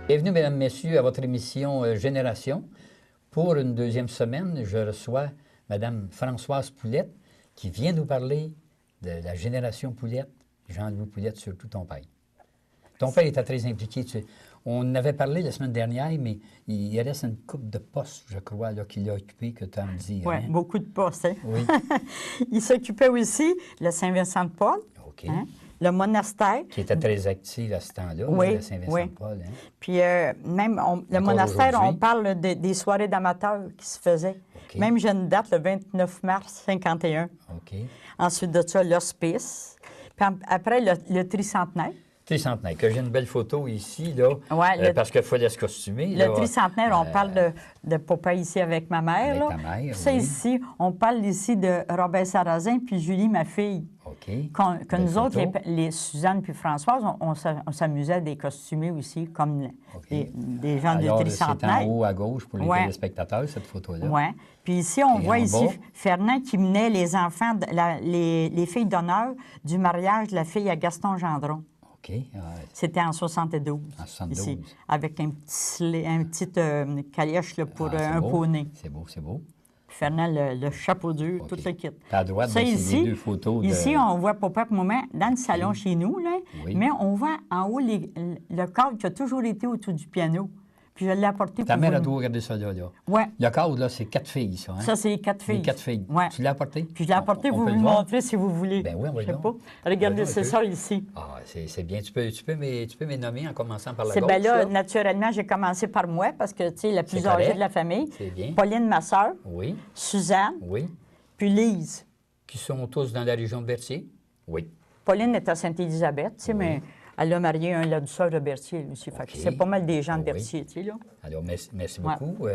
Bienvenue, mesdames, messieurs, à votre émission Génération. Pour une deuxième semaine, je reçois Mme Françoise Poulette, qui vient nous parler de la génération Poulette, Jean-Louis Poulette, surtout ton père. Ton père était très impliqué. On avait parlé la semaine dernière, mais il reste une coupe de postes, je crois, qu'il a occupé, que tu as à me dire. Oui, hein? beaucoup de postes. Hein? Oui. Il s'occupait aussi de Saint-Vincent-de-Paul, OK. hein? Le monastère. Qui était très actif à ce temps-là, Oui, le Saint-Vincent-de-Paul. Hein? Puis même le monastère, on parle des soirées d'amateurs qui se faisaient. OK. Même j'ai une date, le 29 mars 51. OK. Ensuite de ça, l'hospice. Puis après, le tricentenaire. Tricentenaire, que j'ai une belle photo ici, là, Ouais, parce qu'il fallait se costumer. Le tricentenaire, on parle de papa ici avec ma mère. Avec là. ta mère, Puis ça, oui. ici, on parle ici de Robert Sarrazin puis Julie, ma fille. OK. Que Belle nous autres, photo. les Suzanne puis Françoise, on s'amusait à des costumés aussi, comme OK. des gens Alors, du c'est tricentenaire. en haut à gauche pour les Ouais. téléspectateurs, cette photo-là. Oui. Puis ici, on Et voit en ici bas? Fernand qui menait les enfants, les filles d'honneur du mariage de la fille à Gaston Gendron. OK. Ouais. C'était en 72. En 72. Ici, avec un petit calèche là, pour Ah, c'est un beau. poney. C'est beau, c'est beau. Puis Fernand, le chapeau dur, OK. tout le kit. Puis à droite, Ça, ben, c'est ici, les deux photos de... Ici, on voit papa et maman dans le salon chez nous, là, Oui. mais on voit en haut le cadre qui a toujours été autour du piano. Puis je l'ai apporté Ta pour mère vous. a dû regarder ça là. Ouais. Le cadre, là, c'est 4 filles, ça. Hein? Ça, c'est les 4 filles. Les 4 filles. Ouais. Tu l'as apporté? Puis je l'ai apporté On pour peut vous le le voir? montrer si vous voulez. Ben oui, on va Je le sais voir. pas. Regardez, Vas-y, c'est un peu. ça ici. Ah, c'est bien. Tu peux me nommer en commençant par la C'est gauche, bien là, là? naturellement, j'ai commencé par moi parce que, tu sais, la plus C'est âgée correct. de la famille. C'est bien. Pauline, ma soeur, Oui, Suzanne, oui. puis Lise. Qui sont tous dans la région de Berthier? Oui. Pauline est à Sainte-Élisabeth, tu sais, mais elle a marié un là-du-sœur de Berthier, lui aussi. Fait que OK. c'est pas mal des gens de Oui. Berthier, tu sais, là. Alors, merci Ouais. beaucoup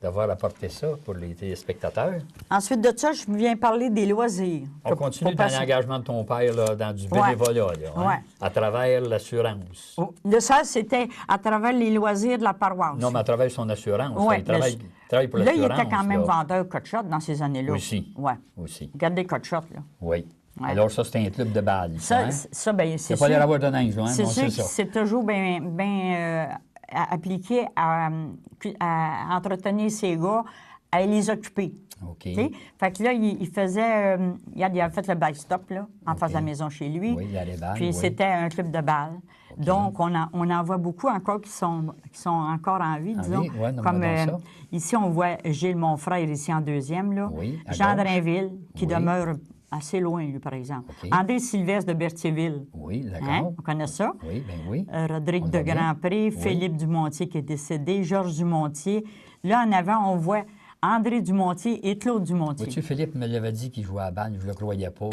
d'avoir apporté ça pour les téléspectateurs. Ensuite de ça, je viens parler des loisirs. On continue dans l'engagement de ton père, là, dans du bénévolat, là, hein, Ouais. à travers l'assurance. Le ça, c'était à travers les loisirs de la paroisse. Non, mais à travers son assurance. Ouais, Il travaille pour là, il l'assurance. était quand même là. vendeur coach-shot dans ces années-là. Aussi. Ouais. Aussi. Regardez coach-shot, là. Oui. Ouais. Alors, ça, c'était un club de balle. Ça, hein? ben, Il c'est n'y a pas sûr. l'air d'avoir de neige, là, hein? C'est mais on sûr sait que ça. c'est toujours bien appliqué à entretenir ces gars, à les occuper. OK. T'sais? Fait que là, il faisait... il avait fait le backstop, là, en face de la maison chez lui. Oui, il y a les balles, Puis oui. c'était un club de balles. Donc, on en voit beaucoup encore qui sont encore en vie, En disons. vie? Ouais, nomme-moi Comme donc ça. ici, on voit Gilles, mon frère, ici en deuxième, là. Oui, à Jean gauche. Drainville, qui Oui. demeure assez loin, lui, par exemple. OK. André Sylvestre de Berthierville. Oui, d'accord. Hein? On connaît ça. Oui, bien oui. Rodrigue On le de voit bien. Grandpré, Oui. Philippe Dumontier qui est décédé, Georges Dumontier. Là, en avant, on voit André Dumontier et Claude Dumontier. Vois-tu, Philippe me l'avait dit qu'il jouait à la balle, je ne le croyais pas.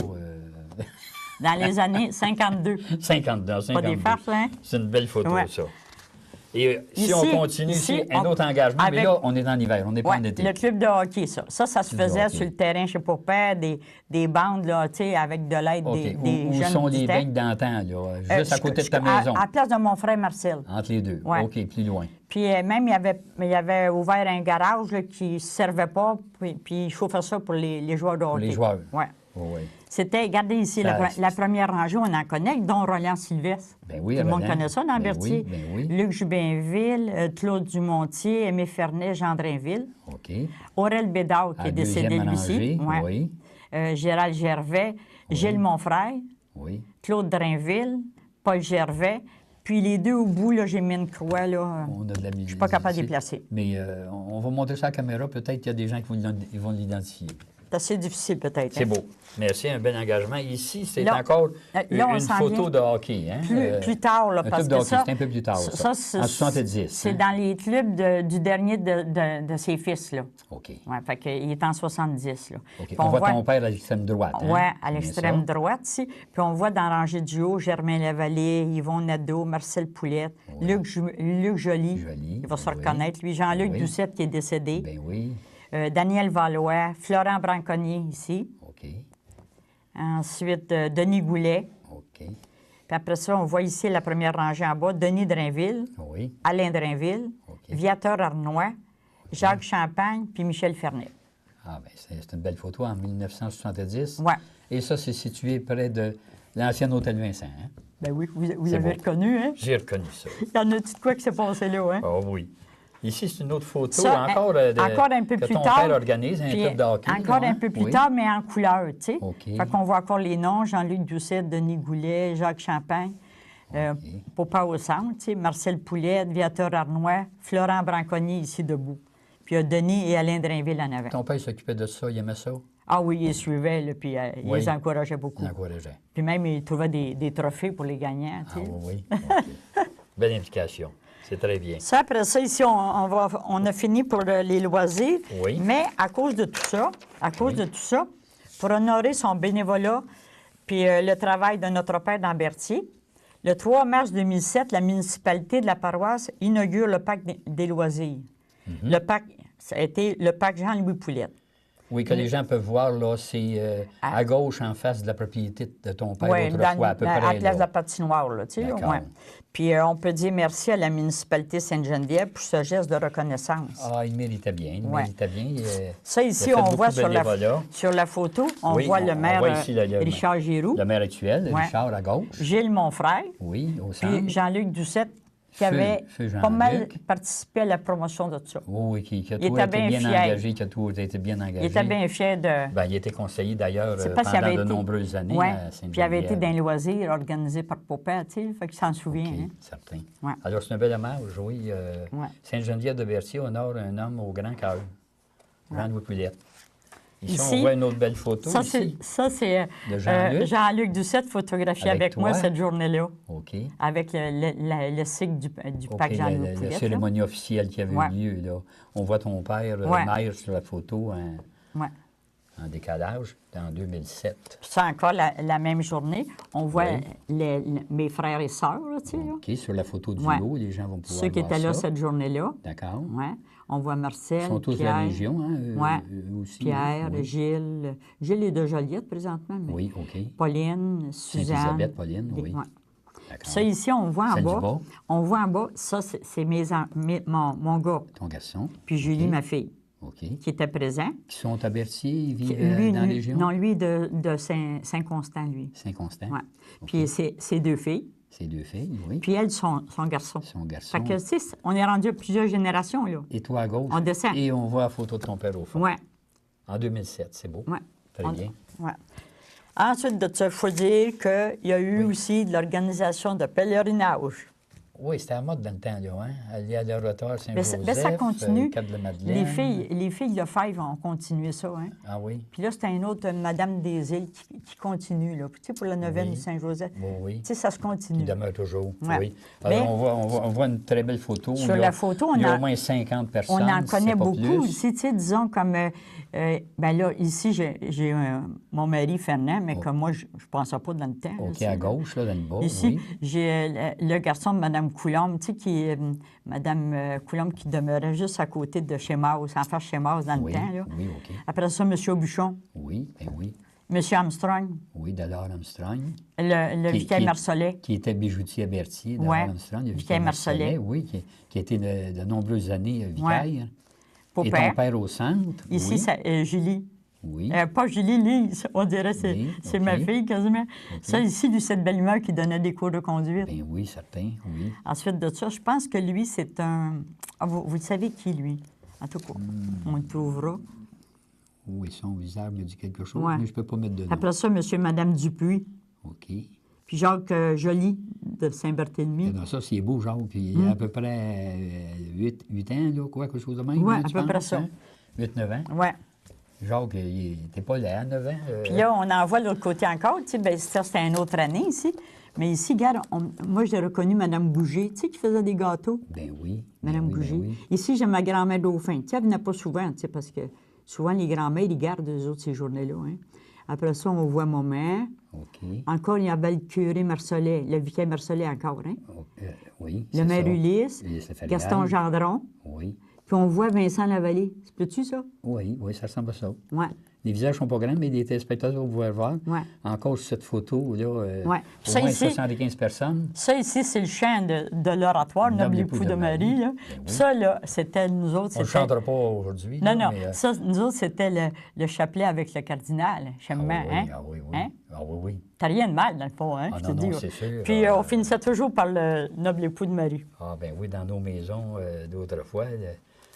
Dans les années 52. 52, 52. Pas des farces, hein? C'est une belle photo, Ouais. ça. Et si Ici- on continue ici, un on- autre engagement, mais avec- là, on est en hiver, on n'est pas Ouais, en été. le club de hockey, ça. Ça se Club de faisait hockey. sur le terrain chez Papa, des bandes, là, tu sais, avec de l'aide OK. des Où jeunes sont du les temps. baignes d'antan, là? Juste à côté de ta maison, À la place de mon frère Marcel. entre les deux. Ouais. OK, plus loin. Puis même, il avait ouvert un garage là, qui ne servait pas, puis il chauffait ça pour les joueurs de hockey. Pour les joueurs. Oui. Oui, oui. C'était, regardez ici, la première rangée, on en connaît, dont Roland Sylvestre. Ben oui, Tout le monde Roland. connaît ça dans Ben Berthier. oui, ben oui. Luc Jubinville, Claude Dumontier, Aimé Fernet, Jean Drainville. OK. Aurel Bédard, qui À est décédé deuxième lui aussi. rangée, Ouais. oui. Gérald Gervais, Gilles Monfrère, Oui. Claude Drainville, Paul Gervais. Puis les deux au bout, là, j'ai mis une croix, là. On a de la Je suis pas capable de les ici. placer. Mais on va montrer ça à la caméra. Peut-être qu'il y a des gens qui vont l'identifier. C'est assez difficile, peut-être. C'est hein. beau. Merci, un bel engagement. Ici, c'est Là- encore là, on une s'en photo vient de hockey. Hein? Plus tard, là, un parce club de que hockey, ça... c'est un peu plus tard, ça. c'est- En 70. C'est hein? dans les clubs du dernier de ses fils, là. OK. Ouais, fait qu'il est en 70, là. OK. Puis On voit ton père à l'extrême droite. Hein? Oui, à Bien l'extrême ça. droite, ici. Puis on voit dans la rangée du haut Germain Lavallée, Yvon Nadeau, Marcel Poulette, Luc Joly. Joly, Il va se oui. reconnaître, lui. Jean-Luc Oui. Doucette, qui est décédé. Ben oui. Daniel Valois, Florent Branconnier, ici. OK. Ensuite, Denis Goulet. OK. Puis après ça, on voit ici la première rangée en bas, Denis Drainville, Oui. Alain Drainville, OK. Viateur Arnois, Jacques Champagne, puis Michel Fernet. Ah, bien, c'est une belle photo en 1970. Ouais. Et ça, c'est situé près de l'ancien hôtel Vincent. Hein? Ben oui, vous C'est l'avez beau. reconnu, hein? J'ai reconnu ça. Il y en a-tu de quoi qui s'est passé là, hein? Ah oui. Ici, c'est une autre photo, Ça, encore, encore un peu que plus ton tard. père organise, un Puis, club de hockey. encore là, un hein? peu plus Oui. tard, mais en couleur, tu sais. OK. Fait qu'on voit encore les noms, Jean-Luc Doucet, Denis Goulet, Jacques Champagne, Popa au centre, tu sais, Marcel Poulet, Viateur Arnois, Florent Branconier ici debout. Puis il y a Denis et Alain Drainville en avant. Ton père s'occupait de ça, il aimait ça? Ah oui, il les suivait, là, puis il Oui. les encourageait beaucoup. Il encourageait. Puis même, il trouvait des trophées pour les gagnants, tu Ah sais. oui, oui. OK. Belle implication. C'est très bien. Ça, après ça, ici, on a fini pour les loisirs. Oui. Mais à cause de tout ça, pour honorer son bénévolat puis le travail de notre père dans Berthier, le 3 mars 2007, la municipalité de la paroisse inaugure le parc des loisirs. Mm-hmm. Le parc, ça a été le parc Jean-Louis Poulette. Oui, que les gens peuvent voir, là, c'est à gauche, en face de la propriété de ton père, Oui, autrefois, à peu à la près. place de là. la patinoire, là, tu sais, là, D'accord. ouais. Puis on peut dire merci à la municipalité Sainte-Geneviève pour ce geste de reconnaissance. Ah, il méritait bien, il Ouais. méritait bien. Ça, il ici, a fait on beaucoup voit de bénévolat. sur la photo, on Oui, voit le maire voit ici Richard Giroux, Le maire actuel, Ouais. Richard, à gauche. Gilles, mon frère, Oui, au centre. puis Jean-Luc Doucette, qui Feu- avait Feu pas mal Jean-Luc. participé à la promotion de ça. Oui, qui a Il toujours était été bien bien fier. engagé, qui a toujours été bien engagé. Il était bien fier de... Ben, il était conseiller, d'ailleurs, Je sais pas s'il pendant avait de été- nombreuses années Ouais, à Saint-Geneviève. puis il avait été dans les loisirs organisés par Popin, tu sais, fait qu'il s'en souvient. OK, hein. certain. Ouais. Alors, c'est un bel hommage, oui. Ouais. Sainte-Geneviève de Berthier honore un homme au grand cœur, Jean-Louis Poulette. Ici, Ici, on voit une autre belle photo. Ça, ici. c'est De Jean-Luc. Jean-Luc Doucette photographié Avec avec moi toi. cette journée-là, OK. avec le cycle du OK, parc Jean-Louis la Poulette. là. cérémonie officielle qui avait Ouais. eu lieu, là. On voit ton père, Ouais. maire, sur la photo Ouais. en décalage, en 2007. Puis c'est encore la même journée. On voit Oui. mes frères et sœurs, là, tu sais, là. OK, sur la photo du Ouais. lot, les gens vont pouvoir Ceux qui voir étaient là ça. cette journée-là. D'accord. Ouais. On voit Marcel, Ils sont tous de Pierre, la région, hein, ouais. eux aussi. Pierre, hein? Oui. Gilles. Gilles est de Joliette présentement. Mais Oui, OK. Pauline, Suzanne. Sainte-Élisabeth, Pauline, oui. Ouais. D'accord. Ça, ici, on voit en Celle du bas. bas. On voit en bas, ça, c'est mon gars. Ton garçon. Puis Julie, OK. ma fille, OK. qui était présent. Qui sont à Berthier, ils vivent Lui, dans la lui- région? non, lui de Saint-Constant, lui. Saint-Constant. Ouais. OK. Puis ses deux filles. Ces deux filles, oui. Puis elle, son garçon. Son garçon. Fait que, tu sais, on est rendu à plusieurs générations, là. Et toi à gauche. On descend. Et on voit la photo de ton père au fond. Ouais, En 2007, c'est beau. ouais. Très bien. Ouais. Ensuite de ça, il faut dire qu'il y a eu aussi de l'organisation de pèlerinage. Oui, c'était à mode dans le temps, là, hein? Aller à l'oratoire Mais Saint-Joseph, ça continue. Cap de la Madeleine. Les filles Lefebvre ont continué ça, hein? Ah oui? Puis là, c'est un autre, Madame des Îles, qui continue, là. Tu sais, pour la neuvaine Oui. du Saint-Joseph. Oui, oui. Tu sais, ça se continue. Il demeure toujours, Ouais. oui. Mais- Alors, on voit une très belle photo. Sur Il y a- la photo, il y a on a- au moins 50 personnes. On en si connaît c'est pas beaucoup plus. ici, tu sais, disons comme... ben là, ici, j'ai mon mari Fernand, mais comme moi, je ne pensais pas dans le temps. là, OK, tu sais. à gauche, là, dans le bas, Ici, oui. j'ai le garçon de Mme Coulombe, tu sais, Mme Coulombe qui demeurait juste à côté de chez Mauss, en face chez Mauss dans Oui, le temps. Là. oui, OK. Après ça, M. Buchon, Oui, ben oui. M. Armstrong, Oui, Dallard Armstrong. le Qui- vicaire qui- Marcelet. Qui était bijoutier à Berthier, Dallard Ouais. Armstrong. Le Vicaire Marcelet. Oui, qui a été de nombreuses années vicaire. Et Popin. ton père au centre. Ici, oui. ça, Julie. Oui. Pas Julie, Lise, on dirait que Oui, c'est OK. ma fille quasiment. Ça, ici, lui, cette belle-mère qui donnait des cours de conduite. Ben oui, certain, oui. Ensuite de ça, je pense que lui, c'est un... Ah, vous savez qui, lui? En tout cas, on le trouvera. Oui, son visage me dit quelque chose, Ouais. mais je ne peux pas mettre de nom. Après ça, M. et Mme Dupuis. OK. Puis Jacques Joly de Saint-Barthélemy. Dans ça, c'est beau, Jacques. Puis il y a à peu près 8 ans, là, quoi, quelque chose de même. Ouais, hein, à tu peu près penses, ça. hein? 8-9 ans. Ouais. Jacques, il n'était pas là à 9 ans. Puis là, on en voit de l'autre côté encore. Tu sais, bien, ça, c'était une autre année ici. Mais ici, regarde, moi, j'ai reconnu Mme Gouget, tu sais, qui faisait des gâteaux. Ben oui. ben Mme oui, ben Gouget. oui. Ici, j'ai ma grand-mère Dauphin. Tu sais, elle venait pas souvent, tu sais, parce que souvent, les grands-mères, ils gardent eux autres ces journées-là. Hein. Après ça, on voit mon mère. OK. Encore, il y avait le curé Marcelet, le vicaire Marcelet encore, hein? Oui. Le c'est maire ça. Ulysse, Ulysse Fabrial. Gaston Gendron. Oui. Puis on voit Vincent Lavallée. C'est peux-tu ça? Oui, oui, ça ressemble à ça. Ouais. les visages sont pas grands, mais les téléspectateurs vont pouvoir voir. Ouais. Encore cette photo, là, Ouais. au Ça, moins ici, 75 personnes. Ça, ici, c'est le chant de l'oratoire, Noble époux de Marie. Là. Ben oui. Puis ça, là, c'était nous autres. On ne le c'était- chantera pas aujourd'hui. Non, là, non. mais, Ça, nous autres, c'était le chapelet avec le cardinal, chèvement, oui, hein? ah oui, oui. Hein? Ah oui, oui. T'as rien de mal, dans le fond, hein? Ah je non, te non, dis. c'est sûr. Puis Ah, on finissait toujours par le Noble époux de Marie. Ah ben oui, dans nos maisons d'autrefois,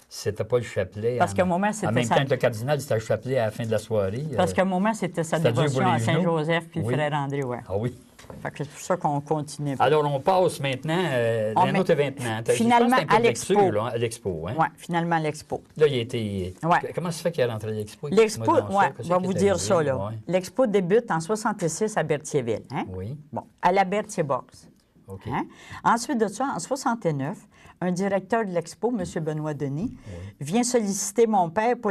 c'était pas le chapelet. Parce qu'à un moment, c'était en même ça- temps que le cardinal, c'était le chapelet à la fin de la soirée. Parce qu'à un moment, c'était sa c'était dur dévotion pour les à genoux. Saint-Joseph puis Oui. le frère André, ouais. Ah oui. Fait que c'est pour ça qu'on continue. Alors, on passe maintenant à On un met- autre événement. finalement, Je pense que c'est un peu à de l'expo. lecture, là, à l'expo. Hein? Oui, finalement, l'expo. Là, il a été... Ouais. Comment ça se fait qu'il est rentré à l'expo? L'expo, Explique-moi donc ça. oui, Qu'est-ce je vais qui vous est dire arrivé? ça, là. Ouais. L'expo débute en 66 à Berthierville, hein? Oui, Bon, à la Berthier Box. OK. Hein? Ensuite de ça, en 69, un directeur de l'expo, M. Benoît Denis, vient solliciter mon père pour,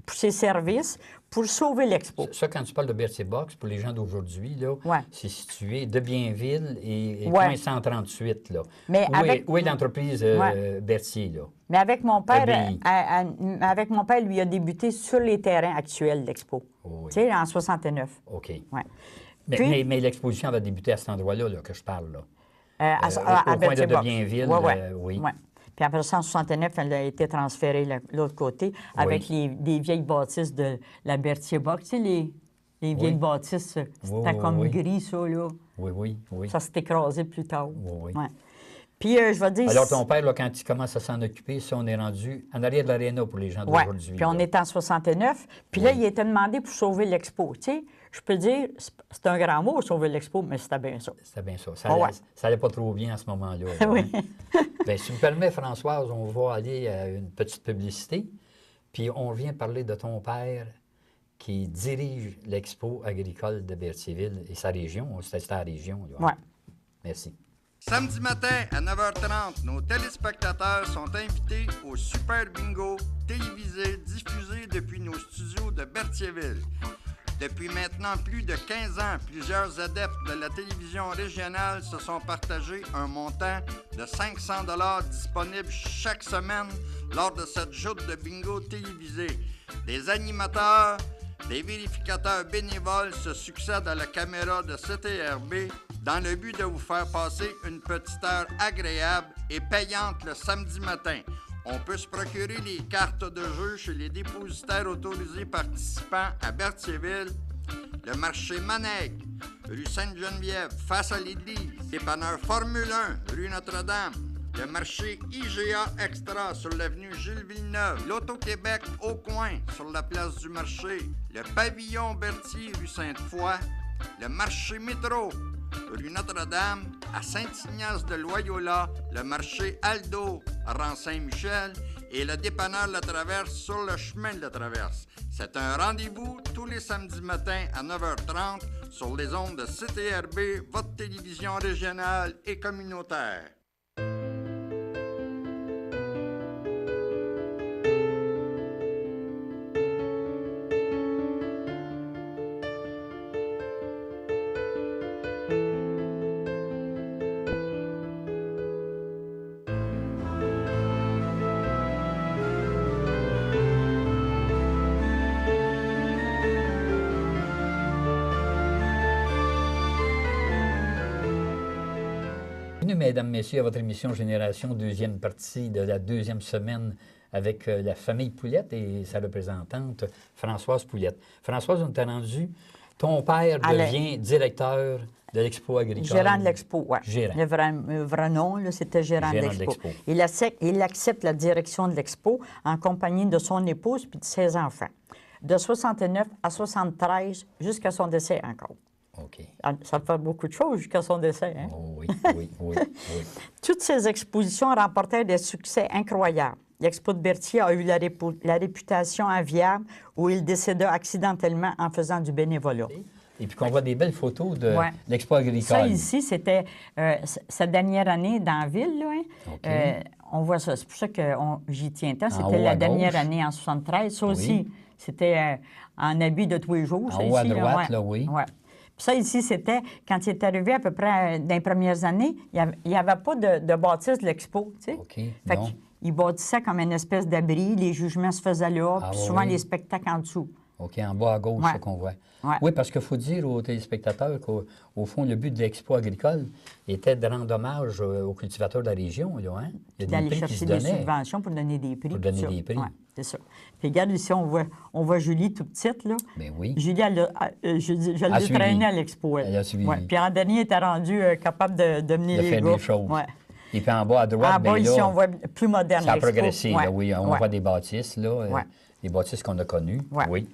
pour ses services pour sauver l'expo. Ça, quand tu parles de Berthier Box, pour les gens d'aujourd'hui, là, Ouais. c'est situé de Bienville et Ouais. coin 138, là. Mais où, avec- où est l'entreprise Ouais. Berthier, là? Mais avec mon père, ABI. avec mon père, lui a débuté sur les terrains actuels de l'expo. Oui. Tu sais, en 69. OK. Ouais. Mais, Puis- mais l'exposition va débuter à cet endroit-là, là, que je parle, là. À au coin Berthier de Box. Bienville, Ouais, ouais. oui. Ouais. Puis après ça, en 69, elle a été transférée de l'autre côté avec des vieilles bâtisses de la Berthier Box. Tu sais, les vieilles bâtisses, c'était oui, comme oui. gris, ça, là. Oui, oui, oui. Ça s'est écrasé plus tard. Oui, oui. Ouais. Puis, je vais dire... Alors, ton père, là, quand il commence à s'en occuper, ça, on est rendu en arrière de l'aréna pour les gens Ouais. d'aujourd'hui. Puis on là. est en 69. Puis là, il était demandé pour sauver l'expo. Tu sais, je peux dire, c'est un grand mot, sauver l'expo, mais c'était bien ça. C'était bien ça. Ah ouais. Ça allait pas trop bien à ce moment-là. là, Oui. hein. Bien, si tu me permets, Françoise, on va aller à une petite publicité. Puis on vient parler de ton père qui dirige l'expo agricole de Berthierville et sa région. C'était la région. Là. Ouais. Merci. Samedi matin à 9h30, nos téléspectateurs sont invités au Super Bingo télévisé diffusé depuis nos studios de Berthierville. Depuis maintenant plus de 15 ans, plusieurs adeptes de la télévision régionale se sont partagés un montant de 500 $ disponible chaque semaine lors de cette joute de bingo télévisé. Des animateurs, des vérificateurs bénévoles se succèdent à la caméra de CTRB dans le but de vous faire passer une petite heure agréable et payante le samedi matin. On peut se procurer les cartes de jeu chez les dépositaires autorisés participants à Berthierville, le marché Manègue, rue Sainte-Geneviève, face à l'église, dépanneur Formule 1, rue Notre-Dame, le marché IGA Extra sur l'avenue Gilles Villeneuve, l'Auto-Québec au coin sur la place du marché, le pavillon Berthier, rue Sainte-Foy, le marché Métro, rue Notre-Dame, à Saint-Ignace de Loyola, le marché Aldo, à rang Saint-Michel, et le dépanneur La Traverse sur le chemin de La Traverse. C'est un rendez-vous tous les samedis matins à 9h30 sur les ondes de CTRB, votre télévision régionale et communautaire. Bienvenue, mesdames, messieurs, à votre émission Génération, deuxième partie de la deuxième semaine avec la famille Poulette et sa représentante, Françoise Poulette. Françoise, on t'a rendu, ton père devient directeur de l'Expo agricole. Gérant de l'expo, oui. Gérant. Le vrai nom, là, c'était gérant de Gérant de l'expo. l'expo. Il accepte la direction de l'expo en compagnie de son épouse puis de ses enfants. De 69 à 73, jusqu'à son décès encore. OK. Ça fait beaucoup de choses jusqu'à son décès. Hein? Oh, oui, oui, oui, oui. Toutes ces expositions remportèrent des succès incroyables. L'Expo de Berthier a eu la réputation enviable où il décéda accidentellement en faisant du bénévolat. Et puis qu'on voit des belles photos de Ouais. l'Expo agricole. Ça, ici, c'était sa dernière année dans la ville. Là, hein. OK. On voit ça. C'est pour ça que j'y tiens tant. En C'était haut la à dernière gauche. année en 73. Ça Oui. aussi, c'était en habit de tous les jours. En ça, haut à ici, droite, ouais. là, oui. Ouais. Puis ça, ici, c'était quand il est arrivé à peu près dans les premières années, il n'y avait pas de bâtisse de l'expo. Tu sais. OK, Fait non. ils bâtissaient comme une espèce d'abri. Les jugements se faisaient là, Ah, puis oui, souvent oui. les spectacles en dessous. OK, en bas à gauche, Ouais. ça qu'on voit. Ouais. Oui, parce qu'il faut dire aux téléspectateurs qu'au fond, le but de l'Expo agricole était de rendre hommage aux cultivateurs de la région. Là, hein? Il y a des D'aller prix qui se chercher des donnaient. subventions pour donner des prix. Pour donner tout ça. des prix. Ouais, c'est ça. Puis regarde ici, on voit Julie tout petite, là. Ben oui. Julie, je A l'ai suivi. traînée à l'expo. Elle a suivi. Ouais. Puis en dernier, elle était rendue capable de mener De les faire gars. des choses. Ouais. Et puis en bas à droite, En bas, ben ici, là, on voit plus moderne ça a l'expo. progressé. Ouais. Là, oui, on Ouais. voit des bâtisses, là, Ouais. des bâtisses qu'on a connues. Ouais. Oui.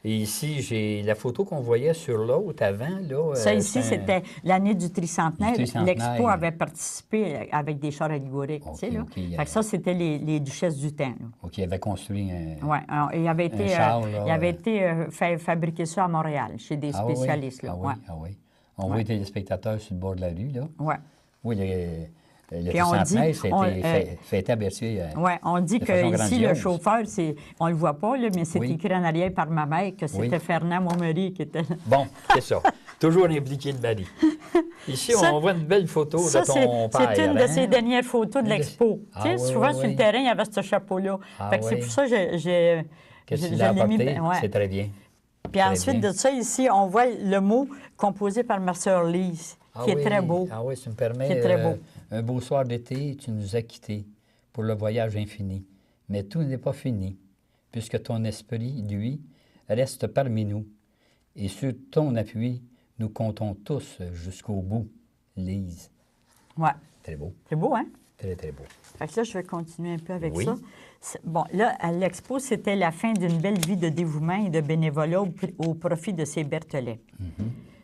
Et ici, j'ai la photo qu'on voyait sur l'autre avant. Là, Ça, ici, c'est un- c'était l'année du tricentenaire. Du tricentenaire. L'expo avait participé avec des chars allégoriques. OK, tu sais, là. OK, Fait que ça, c'était les duchesses du temps. Là. OK, il avait construit un... Ouais, alors, il avait été, char, là, il avait été fait fabriquer ça à Montréal, chez des Ah oui, spécialistes. Là. Ah oui, Ouais. ah oui. On voit les téléspectateurs sur le bord de la rue, là. Ouais. Oui, le Puis on tricentenaire, dit- on, c'était fêté à Berthier. Ouais, on dit de façon que ici, le grandiose. chauffeur, on le voit pas, là, mais c'est Oui. écrit en arrière par ma mère que c'était Oui. Fernand, mon mari, qui était là. Bon, c'est ça. Toujours impliqué le mari. Ici, Ça- on voit une belle photo Ça, de ton père. c'est une de hein? ses dernières photos de Une de- l'expo. Ah Tu sais, oui, souvent oui, sur oui. le terrain, il y avait ce chapeau-là. Ah Fait que c'est oui. pour ça que j'ai Qu'est-ce je qu'il a l'ai mis. apporté? Ouais. C'est très bien. Puis très ensuite bien. de ça, ici, on voit le mot composé par ma sœur Lise, qui est très beau. Ah oui, tu me permets. Qui est très beau. Un beau soir d'été, tu nous as quittés pour le voyage infini. Mais tout n'est pas fini, puisque ton esprit, lui, reste parmi nous. Et sur ton appui, nous comptons tous jusqu'au bout. Lise. Ouais. Très beau. C'est beau, hein? Très, très beau. Fait que là, je vais continuer un peu avec Oui. ça. Bon, là, à l'expo, c'était la fin d'une belle vie de dévouement et de bénévolat au profit de ses Bertholets.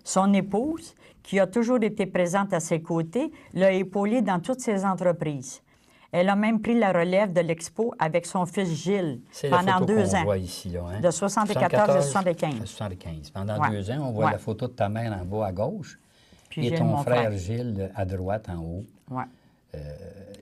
Son épouse, qui a toujours été présente à ses côtés, l'a épaulé dans toutes ses entreprises. Elle a même pris la relève de l'expo avec son fils Gilles C'est la pendant photo 2 qu'on ans. voit ici, là, hein? De 74 à 75. 75. Pendant Ouais. 2 ans, on voit Ouais. la photo de ta mère en bas à gauche Puis et Gilles, ton mon frère frère. Gilles à droite en haut. Ouais.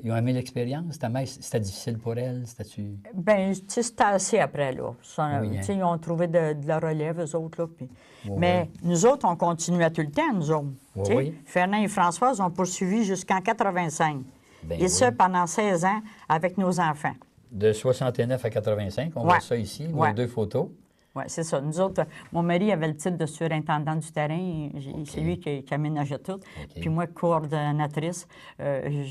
Ils ont aimé l'expérience? Ta mère, c'était difficile pour elle? C'était-tu... Bien, tu sais, c'était assez après, là. Ça, Oui, hein. tu sais, ils ont trouvé de la relève, eux autres, là. Puis... Oui, Mais nous autres, on continuait tout le temps, nous autres. Oui, Tu sais, oui. Fernand et Françoise ont poursuivi jusqu'en 85. Ben et oui. ça, pendant 16 ans, avec nos enfants. De 69 à 85, on Ouais. voit ça ici, nos Ouais. 2 photos. Oui, c'est ça. Nous autres, mon mari avait le titre de surintendant du terrain. C'est lui qui aménageait tout. Puis moi, coordonnatrice,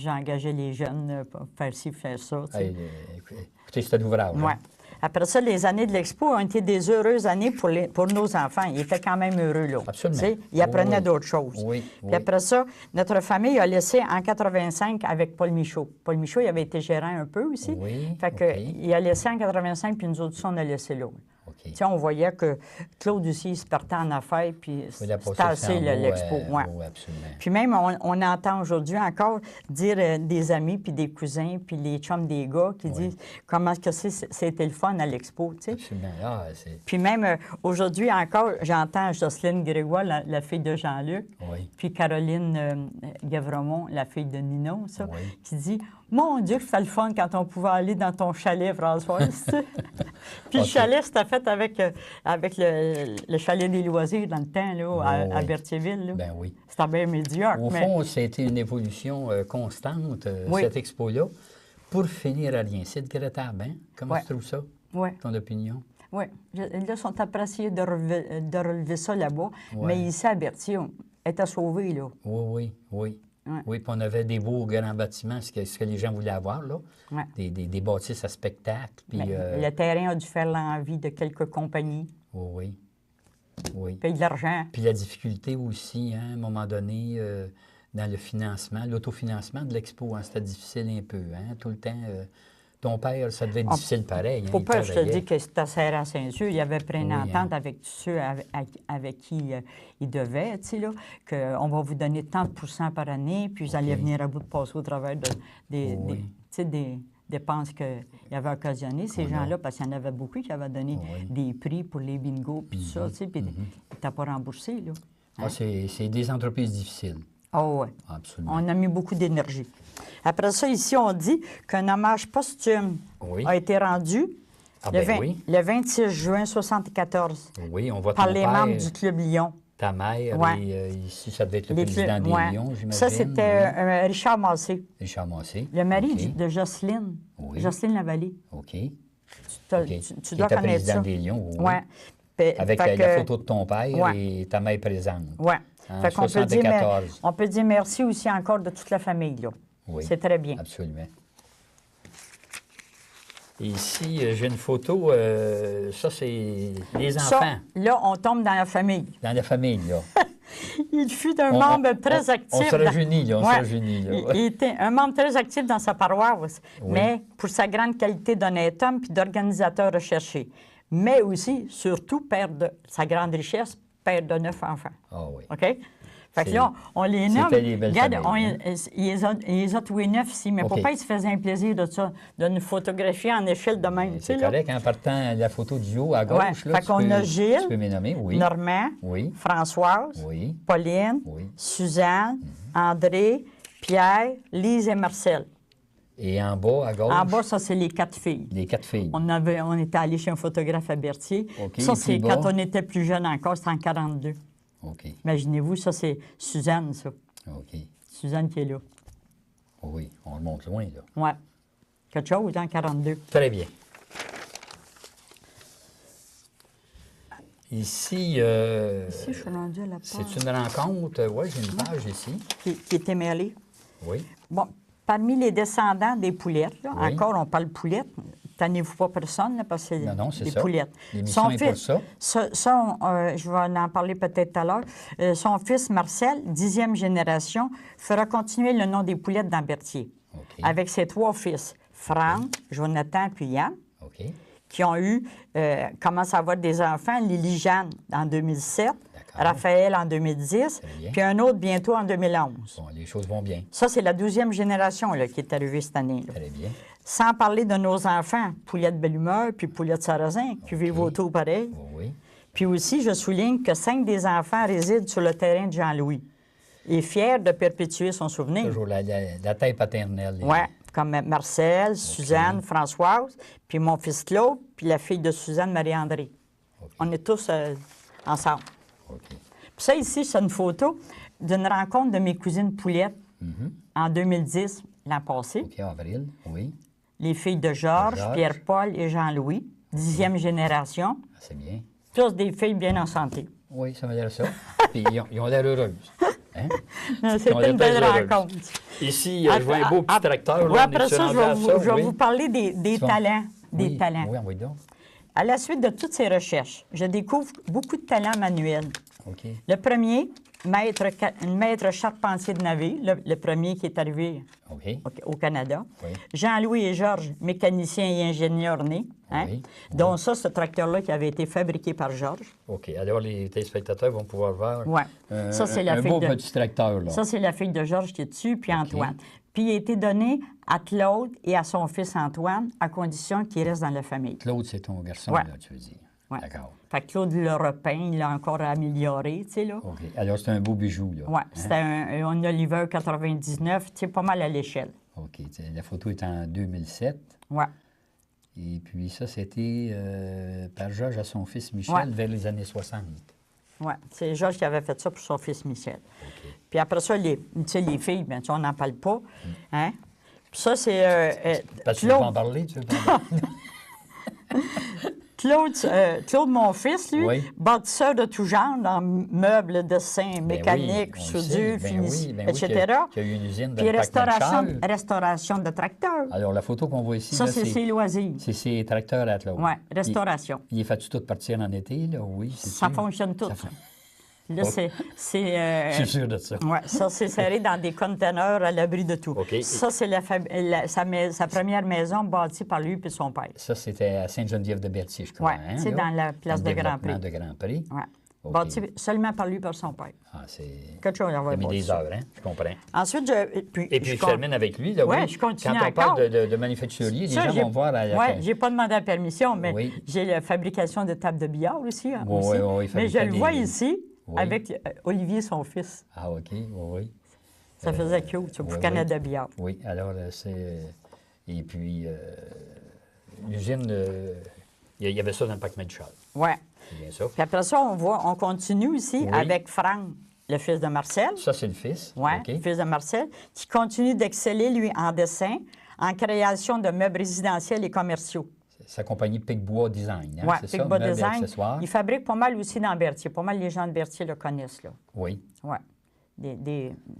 j'engageais les jeunes pour faire ci, faire ça. tu sais. Hey, écoutez, c'était l'ouvrage. hein? Ouais. Après ça, les années de l'expo ont été des heureuses années pour nos enfants. Ils étaient quand même heureux, là. Absolument. Tu sais, ils apprenaient Oui. d'autres choses. Oui, Puis oui. après ça, notre famille a laissé en 85 avec Paul Michaud. Paul Michaud, il avait été gérant un peu aussi. Oui, Fait que, OK. il a laissé en 85, puis nous autres, on a laissé là. OK. Tu sais, on voyait que Claude aussi, il se partait en affaires, puis Il a c'était passé assez, le flambeau, l'expo. Ouais. oui, absolument. Puis même, on entend aujourd'hui encore dire des amis, puis des cousins, puis les chums des gars qui disent comment que c'était le fun à l'expo, tu sais. Absolument. Ah, c'est... Puis même, aujourd'hui encore, j'entends Jocelyne Grégoire, la fille de Jean-Luc, Oui. puis Caroline Gavremont, la fille de Nino, ça, Oui. qui dit « Mon Dieu, que c'était le fun quand on pouvait aller dans ton chalet, Françoise! » Puis le Ok. chalet, c'était fait avec le chalet des loisirs dans le temps, là, à Oui. Berthierville. Là. Ben oui. C'était bien médiocre, Au mais... fond, c'était une évolution constante, Oui. cette expo-là, pour finir à rien. C'est regrettable, hein? Comment Ouais. tu trouves ça, Oui, ton opinion? oui. Là, ils sont appréciés de relever ça là-bas, Ouais. mais ici, à Berthier, on était sauvés, là. Oui, oui, oui. Ouais. Oui, puis on avait des beaux grands bâtiments, ce que les gens voulaient avoir, là. Ouais. Des bâtisses à spectacle. Puis, Mais le terrain a dû faire l'envie de quelques compagnies, oui, oui. payer de l'argent. Puis la difficulté aussi, hein, à un moment donné, dans le financement, l'autofinancement de l'expo, hein, c'était difficile un peu, hein, tout le temps. Ton père, ça devait être difficile pareil. Hein, Pour il pas, je te travaillait. dis que c'était serré à Saint-Sûr. Il avait pris une Oui, entente hein. avec tous ceux avec qui il devait, tu sais, là, qu'on va vous donner tant de pourcents par année, puis vous allez OK. venir à bout de passer au travers des Oui. tu sais, des dépenses qu'il avait occasionnées, ces Voilà. gens-là, parce qu'il y en avait beaucoup qui avaient donné Oui. des prix pour les bingos, puis tout ça, tu sais, puis ils n'étaient pas remboursés, là. Ah, c'est des entreprises difficiles, Oh, ouais. absolument. On a mis beaucoup d'énergie. Après ça, ici, on dit qu'un hommage posthume Oui. a été rendu Ah, ben oui. le 26 juin 1974 Oui, on voit par ton les père. membres du Club Lyon. ta mère, Ouais. et ici, ça devait être le Les président des ouais. Lions, j'imagine. Ça, c'était Richard Massé, Richard Massé. le mari OK. de Jocelyne. Oui. Jocelyne Lavallée. OK. Tu OK. tu Qui dois était connaître président ça. des Lions, oui. Ouais. Puis, Avec fait la que- photo de ton père Ouais. et ta mère présente. Ouais. En Fait qu'on peut dire, 74. on peut dire merci aussi encore de toute la famille, là. Oui. C'est très bien. Absolument. Et ici, j'ai une photo, ça, c'est les enfants, Ça, là, on tombe dans la famille. dans la famille, là. Il fut un membre très actif. On se dans- rajeunit, là, on se Ouais. rajeunit, là. Il était un membre très actif dans sa paroisse, Oui. mais pour sa grande qualité d'honnête homme puis d'organisateur recherché. Mais aussi, surtout, père de sa grande richesse, père de 9 enfants. Ah oui. OK? Fait que C'est- là, on les nomme. c'était les belles Regarde, familles, il les a tous les 9 ici, mais OK. papa, il se faisait un plaisir de ça, de nous photographier en échelle de même. tu sais, C'est là. correct, en partant la photo du haut à Ouais. gauche, là, Fait qu'on a Gilles, tu peux me nommer, oui. Normand, Oui. Françoise, Oui. Pauline, Oui. Suzanne, André, Pierre, Lise et Marcel. Et en bas, à gauche, En bas, ça, c'est les 4 filles. les 4 filles. On était allé chez un photographe à Berthier. OK, Ça, et c'est plus bas? quand on était plus jeune encore, c'était en 42. OK. Imaginez-vous, ça, c'est Suzanne, ça. OK. Suzanne qui est là. Oui, on remonte loin, là. Ouais. Quelque chose en 42. Très bien. Ici, Ici, je suis rendue à la page c'est une rencontre. Oui, j'ai une page ici. qui était mêlée. Oui. Bon, parmi les descendants des poulettes, là, Oui. encore, on parle poulettes. Tenez-vous pas personne, là, parce que c'est Non, c'est des ça. poulettes. L'émission Son est pour fils- ça. je vais en parler peut-être tout à l'heure. Son fils, Marcel, 10e génération, fera continuer le nom des poulettes dans Berthier. OK. Avec ses 3 fils, Franck, Jonathan puis Yann, OK. qui ont commencé à avoir des enfants, Lily-Jeanne en 2007, D'accord. Raphaël en 2010, Très bien. puis un autre bientôt en 2011. Bon, les choses vont bien. Ça, c'est la 12e génération là, qui est arrivée cette année, là. Très bien. Sans parler de nos enfants, Pouliette Belle-Humeur puis Pouliette Sarrazin, qui vivent autour pareil. Oui. Puis aussi, je souligne que 5 des enfants résident sur le terrain de Jean-Louis et fiers de perpétuer son souvenir. Toujours la taille paternelle. Oui, comme Marcel, Suzanne, Françoise, puis mon fils Claude, puis la fille de Suzanne, Marie-André. OK. On est tous ensemble. OK. Puis ça, ici, c'est une photo d'une rencontre de mes cousines Poulettes en 2010, l'an passé. OK, avril. Oui. Les filles de Georges, Georges. Pierre-Paul et Jean-Louis, 10e génération. Ah, c'est bien. Tous des filles bien en santé. Oui, ça m'a l'air ça. Puis ils ont l'air heureuses. Hein? C'était On est une belle très heureux. rencontre. Ici, je vois un beau petit tracteur. Oui, là, on après est-tu ça, rendu je vais à vous, ça? je vais Oui. vous parler des Tu vas- talents. Des Oui, talents. Oui, envoie donc. À la suite de toutes ces recherches, je découvre beaucoup de talents manuels. OK. Le premier, maître charpentier de navire, le premier qui est arrivé OK. au Canada. Oui. Jean-Louis et Georges, mécaniciens et ingénieurs nés. Hein? Oui, Dont ça, ce tracteur-là qui avait été fabriqué par Georges. OK. Alors, les téléspectateurs vont pouvoir voir Ouais. Ça, c'est la un fille beau de... petit tracteur, là. Ça, c'est la fille de Georges qui est dessus, puis Antoine. Puis il a été donné à Claude et à son fils Antoine, à condition qu'il reste dans la famille. Claude, c'est ton garçon, Ouais. là, tu veux dire. Ouais. D'accord. Fait que Claude l'a repeint, il l'a encore amélioré, tu sais, là. OK. Alors, c'est un beau bijou, là. Ouais, Hein? c'était un Oliver 99, tu sais, pas mal à l'échelle. OK. La photo est en 2007. Ouais. Et puis ça, c'était par Georges à son fils Michel Ouais. vers les années 60. Oui, c'est Georges qui avait fait ça pour son fils Michel. Puis après ça, tu sais, les filles, bien, on n'en parle pas. Hein? Puis ça, c'est Parce que tu veux pas en Claude, parler, tu veux pas en parler? Claude, mon fils, lui, Oui. bâtisseur de tout genre, dans meubles, dessins, mécanique, oui, on le soudure, sait. finition, oui, etc. qu'il y a eu une usine dans Puis le parc Marchal. restauration de tracteurs. Alors, la photo qu'on voit ici, Ça, là, c'est ses loisirs. c'est ses tracteurs à Claude. Oui, restauration. Il est fait tout partir en été, là? Oui, c'est Ça sûr. fonctionne tout. Ça Ça. fon- Là, c'est... Je suis sûr de ça. Oui, ça, c'est serré dans des conteneurs à l'abri de tout. OK. Ça, c'est sa première maison bâtie par lui et son père. Ça, c'était à Sainte-Geneviève-de-Berthier, je crois. Ouais, hein, c'est là? dans la place le de Grand Prix. développement de Grand Prix. Ouais. OK. Bâti seulement par lui et par son père. Ah, c'est... Quelque chose à Il avoir a mis bâti des ça. heures, hein? Je comprends. Ensuite, Et puis, je termine avec lui. Là, Ouais, oui. je continue Quand on encore. parle de manufacturier, les Ça, gens j'ai- vont voir à la Oui, j'ai pas demandé la permission, mais Oui. j'ai la fabrication de tables de billard aussi. Oui, aussi. oui, oui, Mais je fabriquer le vois des- ici Oui. avec Olivier, son fils. Ah, OK, oui, oui. Ça faisait cute, ça, pour oui, Canada oui. Billard. Oui, alors, c'est... et puis, l'usine Il y avait ça dans le parc Medichal. Oui. C'est bien ça. Puis après ça, on continue ici Oui. avec Franck, le fils de Marcel. Ça, c'est le fils. Oui, OK. le fils de Marcel, qui continue d'exceller, lui, en dessin, en création de meubles résidentiels et commerciaux. Sa compagnie Picbois Design, hein, Oui, c'est ça? Picbois Meubles et Design. accessoires. Il fabrique pas mal aussi dans Berthier. Pas mal les gens de Berthier le connaissent, là. Oui. Oui.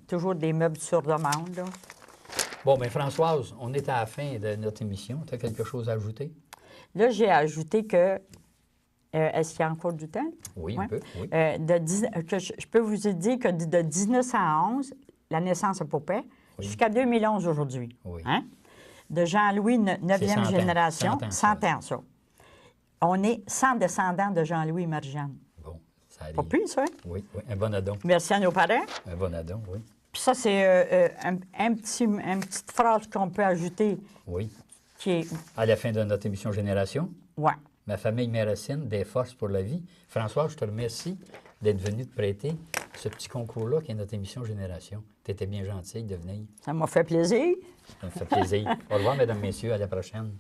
Toujours des meubles sur demande, là. Bon, bien, Françoise, on est à la fin de notre émission. Tu as quelque chose à ajouter? Là, j'ai ajouté que... est-ce qu'il y a encore du temps? Oui, Ouais. un peu, oui. Je peux vous dire que de 1911, la naissance à Popet, Oui. jusqu'à 2011 aujourd'hui. Oui. Hein? De Jean-Louis, 9e 100 ans. génération, 100 ans, 100 ans, ça. On est 100 descendants de Jean-Louis et Marie-Jeanne. Bon, ça arrive. Pas plus, ça? Hein? Oui, oui, un bon addon. Merci à nos parents. Un bon addon, oui. Puis ça, c'est une petite phrase qu'on peut ajouter Oui. qui est... À la fin de notre émission Génération, Ouais. ma famille, mes racines, des forces pour la vie. François, je te remercie d'être venu te prêter ce petit concours-là qui est notre émission Génération. Tu étais bien gentil de venir. Ça m'a fait plaisir. Ça me fait plaisir. Au revoir, mesdames, messieurs. À la prochaine.